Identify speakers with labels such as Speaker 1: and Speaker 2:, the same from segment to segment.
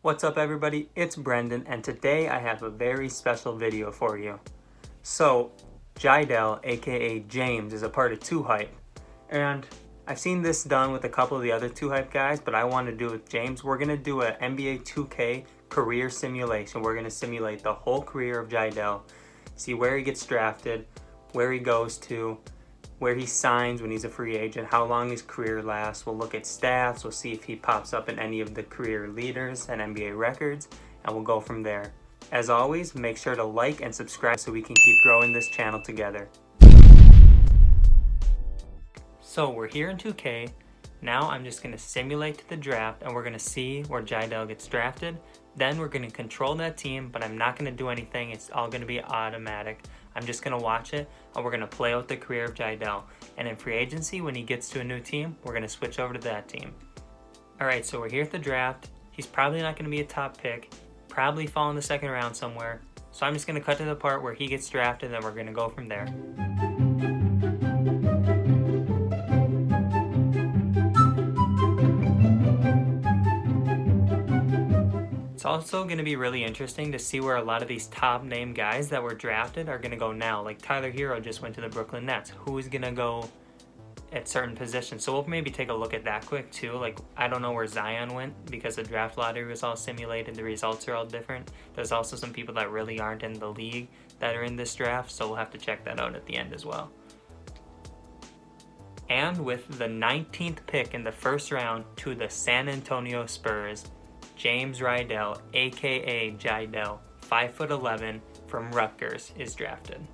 Speaker 1: What's up everybody, it's Brendan and today I have a very special video for you. So, Jiedel'S, aka James, is a part of 2Hype and I've seen this done with a couple of the other 2Hype guys, but I want to do it with James. We're going to do an NBA2K career simulation. We're going to simulate the whole career of Jiedel'S, see where he gets drafted, where he goes to, where he signs when he's a free agent, how long his career lasts. We'll look at stats, we'll see if he pops up in any of the career leaders and NBA records, and we'll go from there. As always, make sure to like and subscribe so we can keep growing this channel together. So we're here in 2K. Now I'm just going to simulate the draft and we're going to see where Jiedel'S gets drafted. Then we're going to control that team, but I'm not going to do anything. It's all going to be automatic. I'm just going to watch it and we're going to play out the career of Jiedel'S. And in free agency, when he gets to a new team, we're going to switch over to that team. Alright, so we're here at the draft. He's probably not going to be a top pick. Probably fall in the second round somewhere. So I'm just going to cut to the part where he gets drafted and then we're going to go from there. It's also going to be really interesting to see where a lot of these top name guys that were drafted are going to go now. Like Tyler Hero just went to the Brooklyn Nets. Who is going to go at certain positions? So we'll maybe take a look at that quick too. Like I don't know where Zion went because the draft lottery was all simulated. The results are all different. There's also some people that really aren't in the league that are in this draft. So we'll have to check that out at the end as well. And with the 19th pick in the first round to the San Antonio Spurs, James Jiedel'S, aka Jiedel'S, 5'11", from Rutgers, is drafted.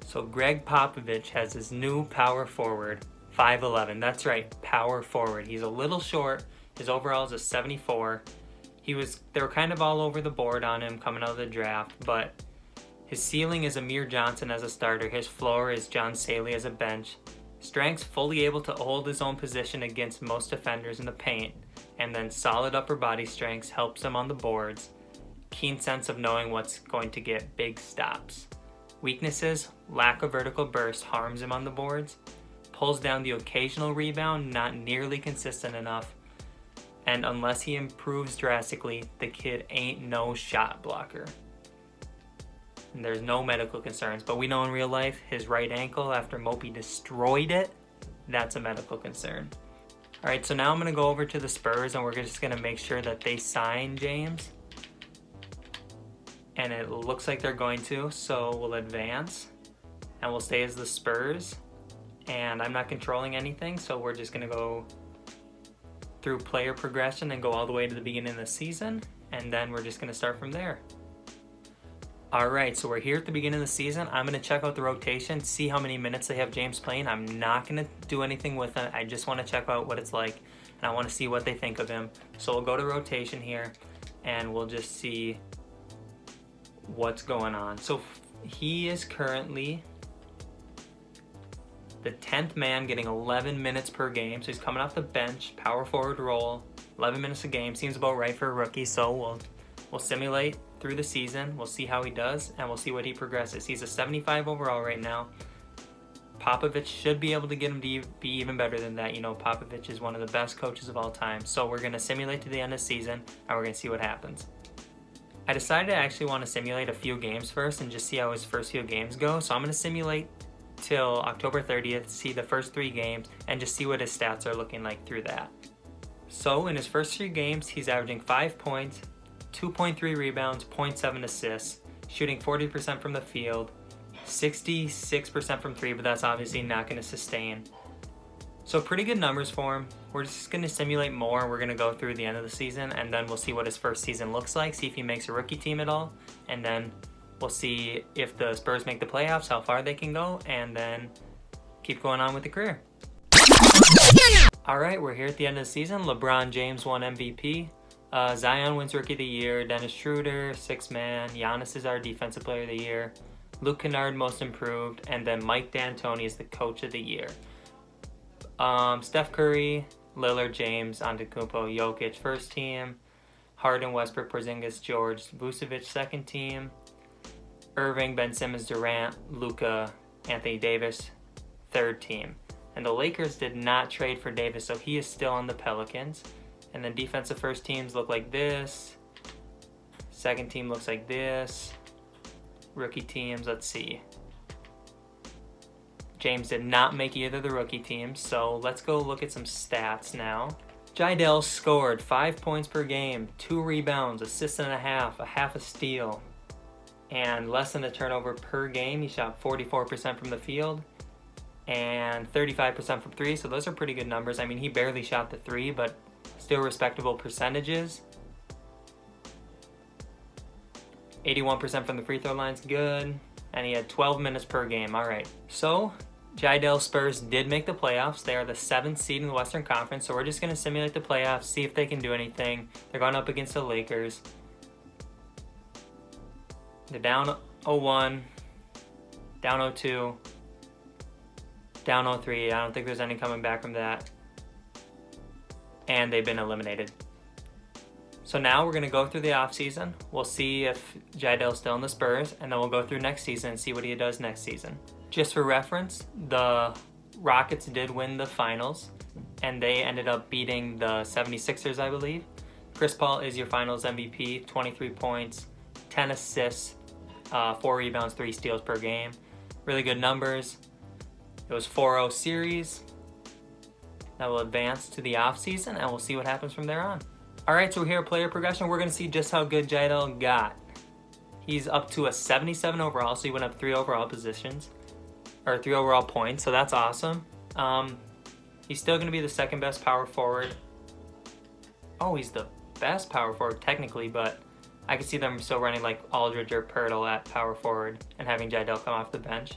Speaker 1: So Greg Popovich has his new power forward, 5'11". That's right, power forward. He's a little short. His overall is a 74. They were kind of all over the board on him coming out of the draft, but his ceiling is Amir Johnson as a starter. His floor is John Saley as a bench. Strength's fully able to hold his own position against most defenders in the paint, and then solid upper body strength helps him on the boards. Keen sense of knowing what's going to get big stops. Weaknesses, lack of vertical burst harms him on the boards. Pulls down the occasional rebound, not nearly consistent enough. And unless he improves drastically, the kid ain't no shot blocker. And there's no medical concerns, but we know in real life his right ankle after Mopey destroyed it, that's a medical concern. Alright, so now I'm going to go over to the Spurs and we're just going to make sure that they sign James. And it looks like they're going to, so we'll advance and we'll stay as the Spurs. And I'm not controlling anything, so we're just going to go through player progression and go all the way to the beginning of the season, and then we're just going to start from there. Alright, so we're here at the beginning of the season. I'm going to check out the rotation, see how many minutes they have James playing. I'm not going to do anything with it. I just want to check out what it's like, and I want to see what they think of him. So we'll go to rotation here, and we'll just see what's going on. So he is currently the 10th man, getting 11 minutes per game. So he's coming off the bench, power forward role, 11 minutes a game. Seems about right for a rookie, so we'll simulate through the season. We'll see how he does, and we'll see what he progresses. He's a 75 overall right now. Popovich should be able to get him to be even better than that. You know, Popovich is one of the best coaches of all time. So we're going to simulate to the end of the season, and we're going to see what happens. I decided I actually want to simulate a few games first and just see how his first few games go. So I'm going to simulate till October 30th, see the first 3 games, and just see what his stats are looking like through that. So in his first 3 games, he's averaging 5 points, 2.3 rebounds, 0.7 assists, shooting 40% from the field, 66% from 3, but that's obviously not going to sustain. So pretty good numbers for him. We're just going to simulate more. We're going to go through the end of the season, and then we'll see what his first season looks like, see if he makes a rookie team at all, and then we'll see if the Spurs make the playoffs, how far they can go, and then keep going on with the career. Alright, we're here at the end of the season. LeBron James won MVP. Zion wins Rookie of the Year. Dennis Schroeder, 6th man. Giannis is our Defensive Player of the Year. Luke Kennard, Most Improved. And then Mike D'Antoni is the Coach of the Year. Steph Curry, Lillard, James, Antetokounmpo, Jokic, first team. Harden, Westbrook, Porzingis, George, Vucevic, second team. Irving, Ben Simmons, Durant, Luka, Anthony Davis, third team. And the Lakers did not trade for Davis, so he is still on the Pelicans. And then defensive first teams look like this. Second team looks like this. Rookie teams, let's see. James did not make either of the rookie teams, so let's go look at some stats now. Jiedel'S scored 5 points per game, 2 rebounds, assist and a half a steal, and less than a turnover per game. He shot 44% from the field and 35% from 3, so those are pretty good numbers. I mean, he barely shot the 3, but still respectable percentages. 81% from the free throw line's good, and he had 12 minutes per game. All right, so Jiedel'S Spurs did make the playoffs. They are the 7th seed in the Western Conference, so we're just going to simulate the playoffs, see if they can do anything. They're going up against the Lakers. They're down 0-1, down 0-2, down 0-3. I don't think there's any coming back from that. And they've been eliminated. So now we're going to go through the offseason. We'll see if Jiedel'S still in the Spurs, and then we'll go through next season and see what he does next season. Just for reference, the Rockets did win the finals, and they ended up beating the 76ers, I believe. Chris Paul is your finals MVP, 23 points, 10 assists, 4 rebounds, 3 steals per game. Really good numbers. It was 4-0 series. Now we'll advance to the offseason, and we'll see what happens from there on. All right, so here, player progression. We're going to see just how good Jiedel'S got. He's up to a 77 overall, so he went up 3 overall positions, or 3 overall points, so that's awesome. He's still going to be the 2nd best power forward. Oh, he's the best power forward technically, but I could see them still running like Aldridge or Pirtle at power forward and having Jiedel'S come off the bench.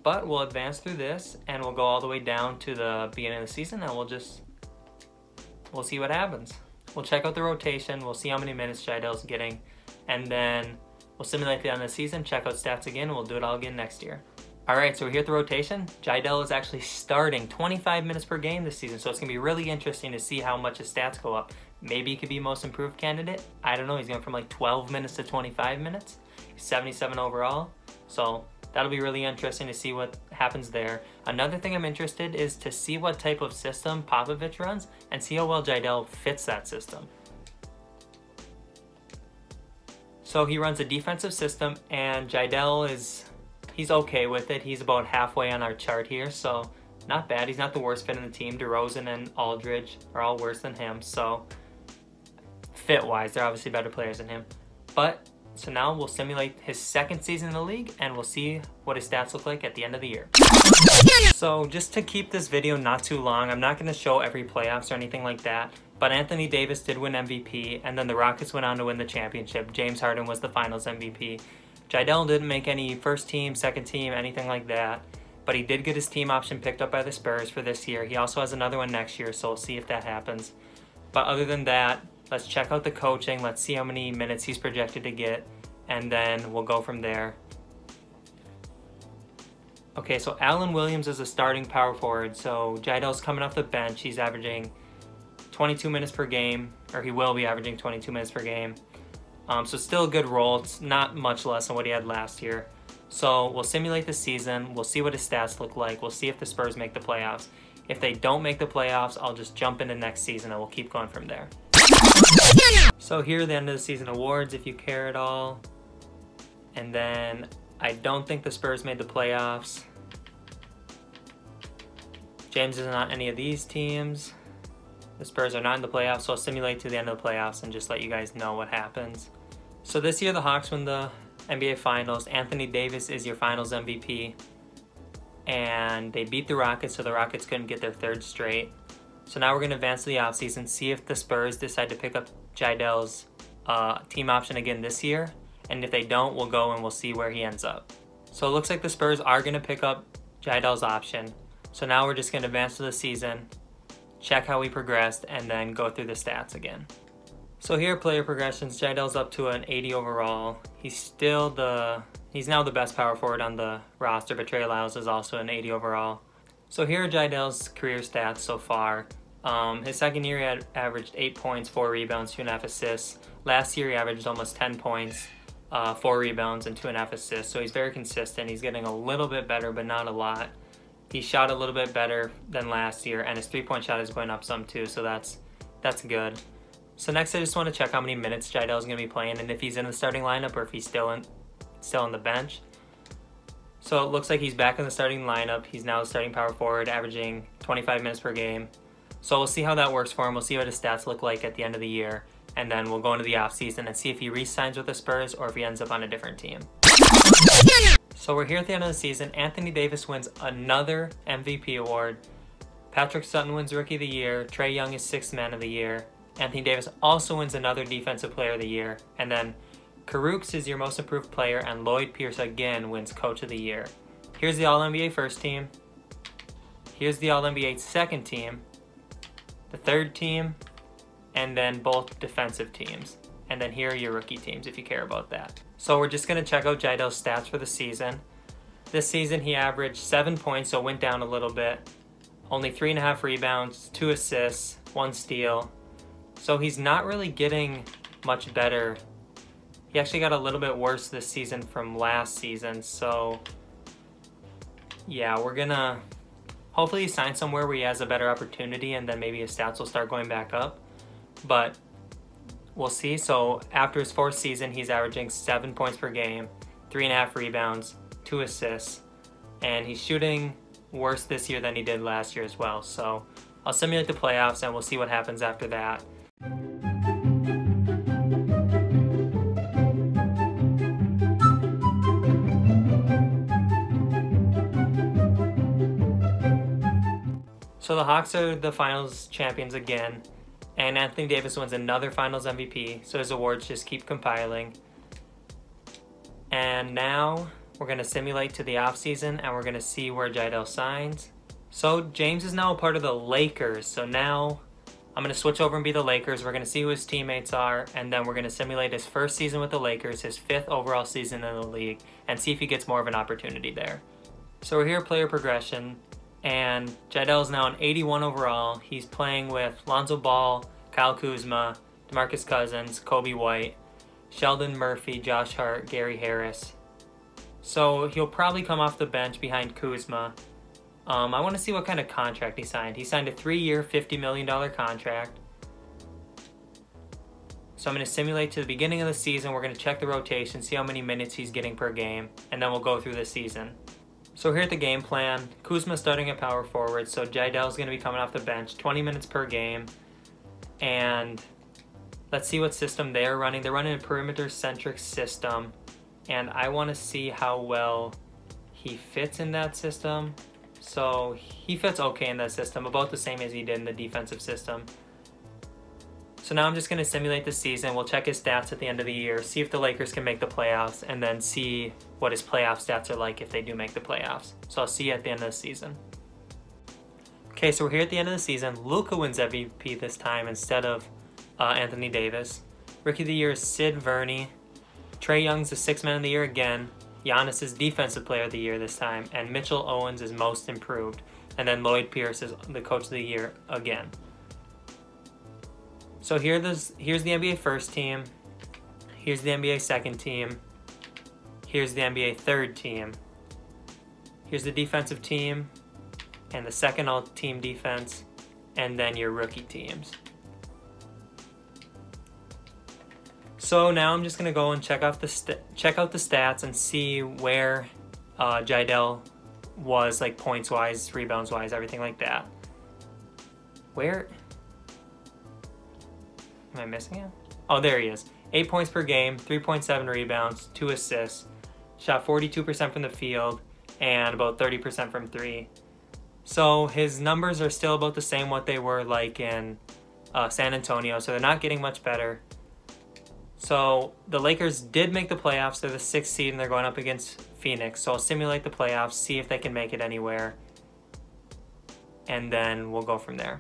Speaker 1: But we'll advance through this, and we'll go all the way down to the beginning of the season, and we'll see what happens. We'll check out the rotation, we'll see how many minutes Jiedel'S getting, and then we'll simulate the end of the season, check out stats again, and we'll do it all again next year. All right, so we're here at the rotation. Jiedel'S is actually starting 25 minutes per game this season, so it's gonna be really interesting to see how much his stats go up. Maybe he could be most improved candidate. I don't know, he's going from like 12 minutes to 25 minutes. He's 77 overall, so that'll be really interesting to see what happens there. Another thing I'm interested is to see what type of system Popovich runs and see how well Jiedel'S fits that system. So he runs a defensive system, and Jiedel'S he's okay with it. He's about halfway on our chart here, so not bad. He's not the worst fit in the team. DeRozan and Aldridge are all worse than him, so fit-wise, they're obviously better players than him. But so now we'll simulate his 2nd season in the league, and we'll see what his stats look like at the end of the year. So just to keep this video not too long, I'm not going to show every playoffs or anything like that, but Anthony Davis did win MVP, and then the Rockets went on to win the championship. James Harden was the finals MVP. Jiedel'S didn't make any 1st team, 2nd team, anything like that, but he did get his team option picked up by the Spurs for this year. He also has another one next year, so we'll see if that happens. But other than that, let's check out the coaching. Let's see how many minutes he's projected to get, and then we'll go from there. Okay, so Allen Williams is a starting power forward. So Jiedel'S coming off the bench. He's averaging 22 minutes per game, or he will be averaging 22 minutes per game. So still a good role. It's not much less than what he had last year. So we'll simulate the season. We'll see what his stats look like. We'll see if the Spurs make the playoffs. If they don't make the playoffs, I'll just jump into next season and we'll keep going from there. So here are the end of the season awards, if you care at all. And then I don't think the Spurs made the playoffs. James is not any of these teams. The Spurs are not in the playoffs, so I'll simulate to the end of the playoffs and just let you guys know what happens. So this year the Hawks win the NBA Finals. Anthony Davis is your Finals MVP. And they beat the Rockets, so the Rockets couldn't get their 3rd straight. So now we're going to advance to the offseason, see if the Spurs decide to pick up Jiedel'S team option again this year. And if they don't, we'll go and we'll see where he ends up. So it looks like the Spurs are going to pick up Jiedel'S option. So now we're just going to advance to the season, check how we progressed, and then go through the stats again. So here are player progressions. Jiedel'S up to an 80 overall. He's now the best power forward on the roster, but Trey Lyles is also an 80 overall. So here are Jiedel'S career stats so far. His 2nd year he had averaged 8 points, 4 rebounds, 2.5 assists. Last year he averaged almost 10 points, 4 rebounds, and 2.5 assists. So he's very consistent. He's getting a little bit better, but not a lot. He shot a little bit better than last year, and his three-point shot is going up some too, so that's good. So next I just want to check how many minutes Jiedel'S going to be playing and if he's in the starting lineup or if he's still on the bench. So it looks like he's back in the starting lineup. He's now the starting power forward, averaging 25 minutes per game. So we'll see how that works for him. We'll see what his stats look like at the end of the year, and then we'll go into the offseason and see if he re-signs with the Spurs or if he ends up on a different team. So we're here at the end of the season. Anthony Davis wins another MVP award. Patrick Sutton wins Rookie of the Year. Trae Young is Sixth Man of the Year. Anthony Davis also wins another Defensive Player of the Year. And then Karooks is your Most Improved Player, and Lloyd Pierce again wins Coach of the Year. Here's the All-NBA first team. Here's the All-NBA second team. The third team. And then both defensive teams. And then here are your rookie teams if you care about that. So we're just going to check out Jiedel'S stats for the season. This season he averaged 7 points, so went down a little bit. Only 3.5 rebounds, 2 assists, 1 steal. So he's not really getting much better. He actually got a little bit worse this season from last season. So yeah, we're going to hopefully sign somewhere where he has a better opportunity and then maybe his stats will start going back up. But we'll see. So after his 4th season, he's averaging 7 points per game, 3.5 rebounds, 2 assists, and he's shooting worse this year than he did last year as well. So I'll simulate the playoffs and we'll see what happens after that. So the Hawks are the finals champions again, and Anthony Davis wins another finals MVP, so his awards just keep compiling. And now we're going to simulate to the offseason, and we're going to see where Jiedel'S signs. So James is now a part of the Lakers, so now I'm going to switch over and be the Lakers. We're going to see who his teammates are, and then we're going to simulate his first season with the Lakers, his 5th overall season in the league, and see if he gets more of an opportunity there. So we're here, player progression. And Jiedel'S now an 81 overall. He's playing with Lonzo Ball, Kyle Kuzma, DeMarcus Cousins, Kobe White, Sheldon Murphy, Josh Hart, Gary Harris. So he'll probably come off the bench behind Kuzma. I want to see what kind of contract he signed. He signed a 3-year, $50 million contract. So I'm going to simulate to the beginning of the season. We're going to check the rotation, see how many minutes he's getting per game, and then we'll go through the season. So here at the game plan, Kuzma starting at power forward, so Jiedel'S going to be coming off the bench, 20 minutes per game. And let's see what system they're running. They're running a perimeter-centric system, and I want to see how well he fits in that system. So he fits okay in that system, about the same as he did in the defensive system. So now I'm just going to simulate the season. We'll check his stats at the end of the year, see if the Lakers can make the playoffs, and then see what his playoff stats are like if they do make the playoffs. So I'll see you at the end of the season. Okay, so we're here at the end of the season. Luka wins MVP this time instead of Anthony Davis. Rookie of the Year is Sid Verney. Trae Young's the 6th Man of the Year again. Giannis is Defensive Player of the Year this time. And Mitchell Owens is Most Improved. And then Lloyd Pierce is the Coach of the Year again. So here's the NBA first team. Here's the NBA second team. Here's the NBA third team. Here's the defensive team and the second all-team defense, and then your rookie teams. So now I'm just gonna go and check out the stats and see where Jiedel'S was, like points-wise, rebounds-wise, everything like that. Where? Am I missing it? Oh, there he is. 8 points per game, 3.7 rebounds, 2 assists, shot 42% from the field, and about 30% from 3. So his numbers are still about the same what they were like in San Antonio, so they're not getting much better. So the Lakers did make the playoffs. They're the 6th seed, and they're going up against Phoenix. So I'll simulate the playoffs, see if they can make it anywhere, and then we'll go from there.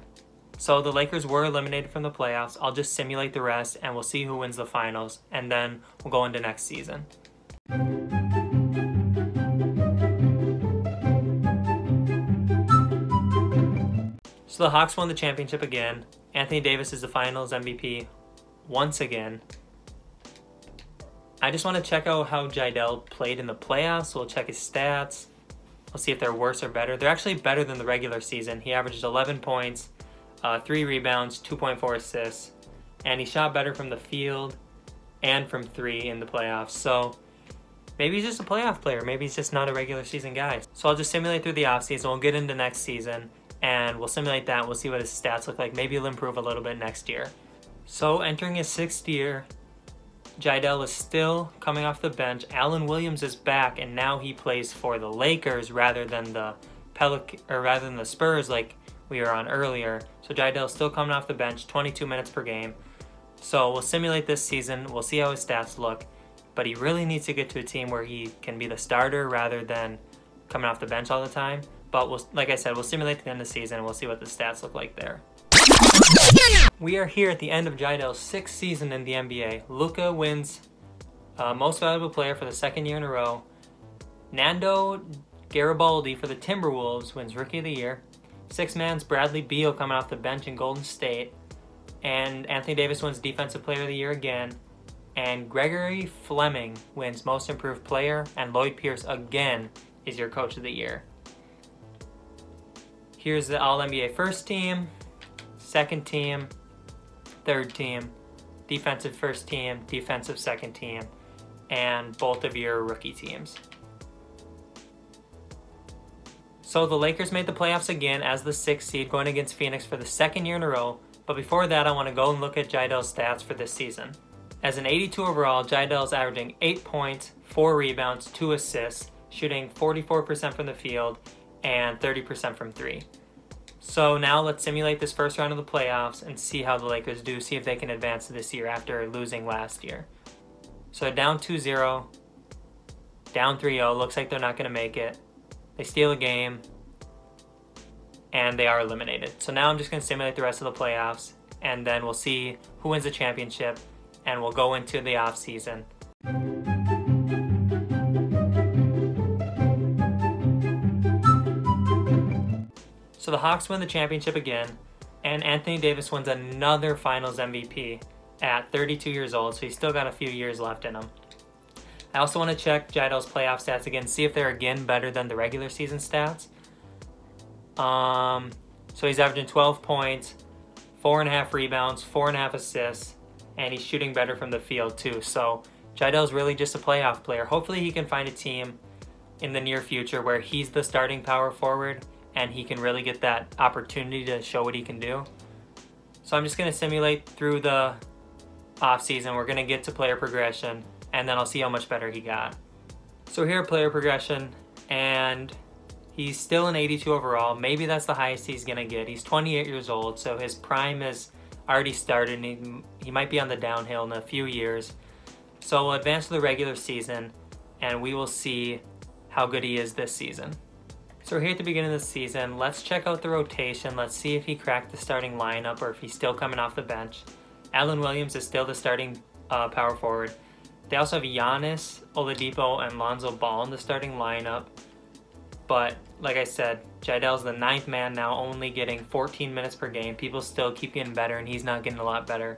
Speaker 1: So the Lakers were eliminated from the playoffs. I'll just simulate the rest, and we'll see who wins the finals, and then we'll go into next season. So the Hawks won the championship again. Anthony Davis is the finals MVP once again. I just want to check out how Jiedel'S played in the playoffs, so we'll check his stats. We'll see if they're worse or better. They're actually better than the regular season. He averaged 11 points, 3 rebounds, 2.4 assists, and he shot better from the field and from 3 in the playoffs. So maybe he's just a playoff player. Maybe he's just not a regular season guy. So I'll just simulate through the offseason. We'll get into next season, and we'll simulate that. We'll see what his stats look like. Maybe he'll improve a little bit next year. So entering his 6th year, Jiedel'S is still coming off the bench. Allen Williams is back, and now he plays for the Lakers rather than the Spurs like we were on earlier. So Jiedel'S is still coming off the bench, 22 minutes per game. So we'll simulate this season. We'll see how his stats look. But he really needs to get to a team where he can be the starter rather than coming off the bench all the time. But like I said, we'll simulate to the end of the season, and we'll see what the stats look like there. We are here at the end of Jiedel'S 6th season in the NBA. Luka wins Most Valuable Player for the 2nd year in a row. Nando Garibaldi for the Timberwolves wins Rookie of the Year. 6-man's Bradley Beal coming off the bench in Golden State. And Anthony Davis wins Defensive Player of the Year again. And Gregory Fleming wins Most Improved Player. And Lloyd Pierce again is your Coach of the Year. Here's the All-NBA first team, second team, third team, defensive first team, defensive second team, and both of your rookie teams. So the Lakers made the playoffs again as the 6th seed, going against Phoenix for the 2nd year in a row. But before that, I want to go and look at Jiedel'S stats for this season. As an 82 overall, Jiedel'S averaging 8 points, 4 rebounds, 2 assists, shooting 44% from the field and 30% from 3. So now let's simulate this first round of the playoffs and see how the Lakers do, see if they can advance this year after losing last year. So down 2-0, down 3-0, looks like they're not going to make it. They steal a game, and they are eliminated. So now I'm just going to simulate the rest of the playoffs, and then we'll see who wins the championship, and we'll go into the offseason. So the Hawks win the championship again, and Anthony Davis wins another Finals MVP at 32 years old, so he's still got a few years left in him. I also want to check Jiedel'S playoff stats again, see if they're again better than the regular season stats. So he's averaging 12 points, 4.5 rebounds, 4.5 assists, and he's shooting better from the field too. So Jiedel'S really just a playoff player. Hopefully he can find a team in the near future where he's the starting power forward and he can really get that opportunity to show what he can do. So I'm just going to simulate through the offseason. We're going to get to player progression, and then I'll see how much better he got. So here, player progression, and he's still an 82 overall. Maybe that's the highest he's going to get. He's 28 years old, so his prime is already started, and he might be on the downhill in a few years. So we'll advance to the regular season, and we will see how good he is this season. So we're here at the beginning of the season. Let's check out the rotation. Let's see if he cracked the starting lineup or if he's still coming off the bench. Allen Williams is still the starting power forward. They also have Giannis, Oladipo, and Lonzo Ball in the starting lineup. But like I said, Jiedel'S the 9th man now, only getting 14 minutes per game. People still keep getting better, and he's not getting a lot better.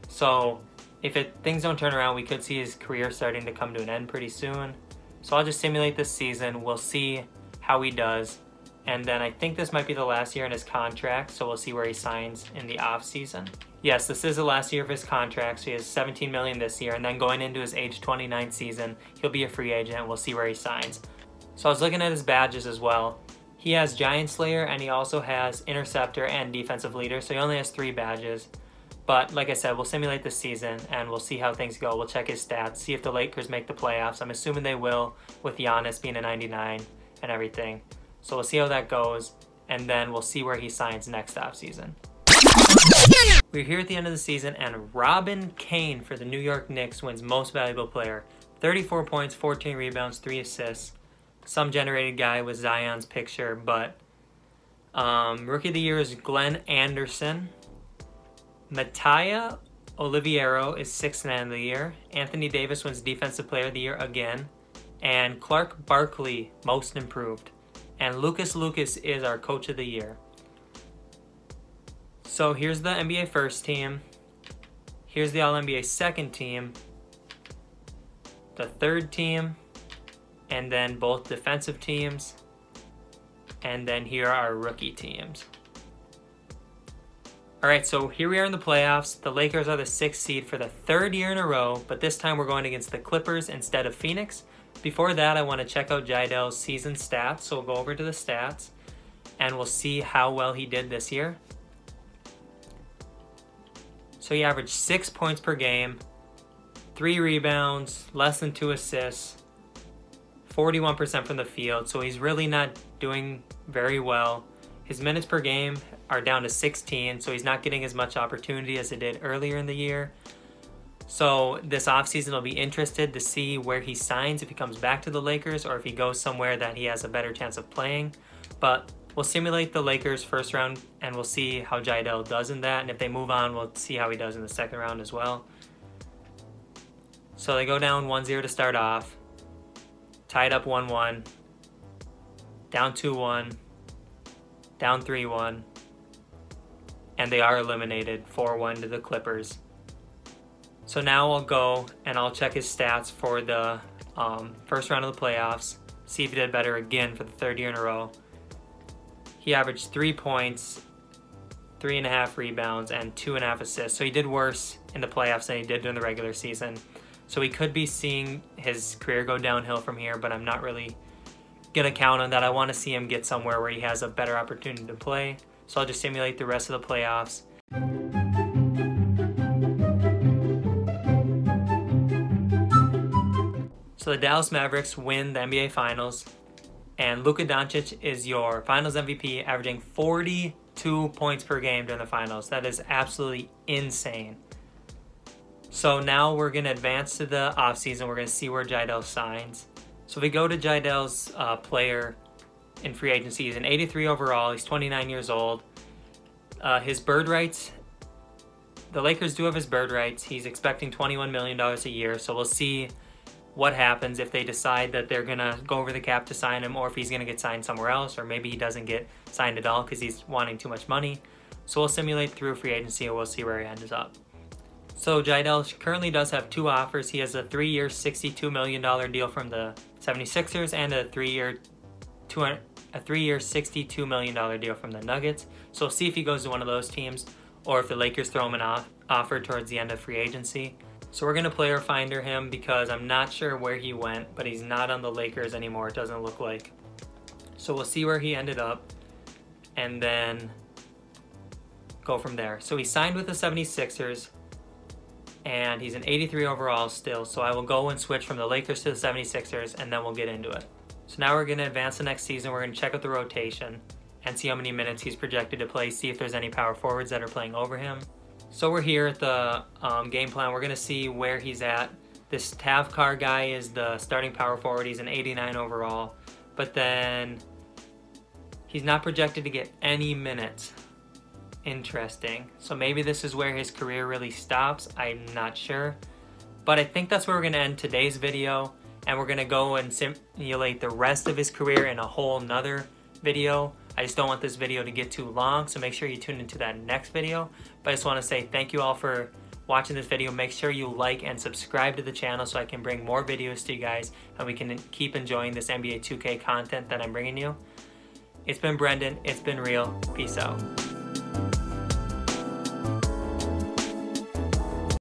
Speaker 1: So if things don't turn around, we could see his career starting to come to an end pretty soon. So I'll just simulate this season. We'll see how he does, and then I think this might be the last year in his contract, so we'll see where he signs in the off season. Yes, this is the last year of his contract, so he has $17 million this year, and then going into his age 29 season, he'll be a free agent, and we'll see where he signs. So I was looking at his badges as well. He has Giant Slayer, and he also has Interceptor and Defensive Leader, so he only has 3 badges. But like I said, we'll simulate this season, and we'll see how things go. We'll check his stats, see if the Lakers make the playoffs. I'm assuming they will, with Giannis being a 99 and everything. So we'll see how that goes, and then we'll see where he signs next offseason. We're here at the end of the season, and Robin Kane for the New York Knicks wins Most Valuable Player. 34 points, 14 rebounds, 3 assists. Some generated guy with Zion's picture, but Rookie of the Year is Glenn Anderson. Mattia Oliviero is 6th man of the year. Anthony Davis wins Defensive Player of the Year again. And Clark Barkley, Most Improved. And Lucas is our Coach of the Year. So here's the NBA first team. Here's the All-NBA second team. The third team. And then both defensive teams. And then here are our rookie teams. Alright, so here we are in the playoffs. The Lakers are the 6th seed for the 3rd year in a row, but this time we're going against the Clippers instead of Phoenix. Before that, I want to check out Jiedel'S season stats, so we'll go over to the stats, and we'll see how well he did this year. So he averaged 6 points per game, 3 rebounds, less than 2 assists, 41% from the field, so he's really not doing very well. His minutes per game are down to 16, so he's not getting as much opportunity as he did earlier in the year. So this offseason, I'll be interested to see where he signs, if he comes back to the Lakers or if he goes somewhere that he has a better chance of playing. But we'll simulate the Lakers first round and we'll see how Jiedel'S does in that. And if they move on, we'll see how he does in the second round as well. So they go down 1-0 to start off, tied up 1-1, down 2-1, down 3-1, and they are eliminated 4-1 to the Clippers. So now I'll go and I'll check his stats for the first round of the playoffs, see if he did better again for the 3rd year in a row. He averaged 3 points, 3.5 rebounds, and 2.5 assists. So he did worse in the playoffs than he did during the regular season. So we could be seeing his career go downhill from here, but I'm not really going to count on that. I want to see him get somewhere where he has a better opportunity to play. So I'll just simulate the rest of the playoffs. So the Dallas Mavericks win the NBA Finals, and Luka Doncic is your Finals MVP, averaging 42 points per game during the Finals. That is absolutely insane. So now we're going to advance to the offseason. We're going to see where Jiedel'S signs. So if we go to Jiedel'S player in free agency, he's an 83 overall. He's 29 years old. His bird rights, the Lakers do have his bird rights. He's expecting $21 million a year, so we'll see what happens if they decide that they're going to go over the cap to sign him, or if he's going to get signed somewhere else, or maybe he doesn't get signed at all because he's wanting too much money. So we'll simulate through free agency and we'll see where he ends up. So Jiedel'S currently does have 2 offers. He has a 3-year $62 million deal from the 76ers and a 3-year $62 million deal from the Nuggets. So we'll see if he goes to one of those teams or if the Lakers throw him an offer towards the end of free agency. So we're going to player finder him because I'm not sure where he went, but he's not on the Lakers anymore, it doesn't look like. So we'll see where he ended up and then go from there. So he signed with the 76ers and he's an 83 overall still. So I will go and switch from the Lakers to the 76ers and then we'll get into it. So now we're going to advance the next season. We're going to check out the rotation and see how many minutes he's projected to play, see if there's any power forwards that are playing over him. So we're here at the game plan. We're going to see where he's at. This Tavkar guy is the starting power forward. He's an 89 overall. But then he's not projected to get any minutes. Interesting. So maybe this is where his career really stops. I'm not sure. But I think that's where we're going to end today's video. And we're going to go and simulate the rest of his career in a whole nother video. I just don't want this video to get too long, so make sure you tune into that next video. But I just want to say thank you all for watching this video. Make sure you like and subscribe to the channel so I can bring more videos to you guys and we can keep enjoying this NBA 2K content that I'm bringing you. It's been Brendan. It's been real. Peace out.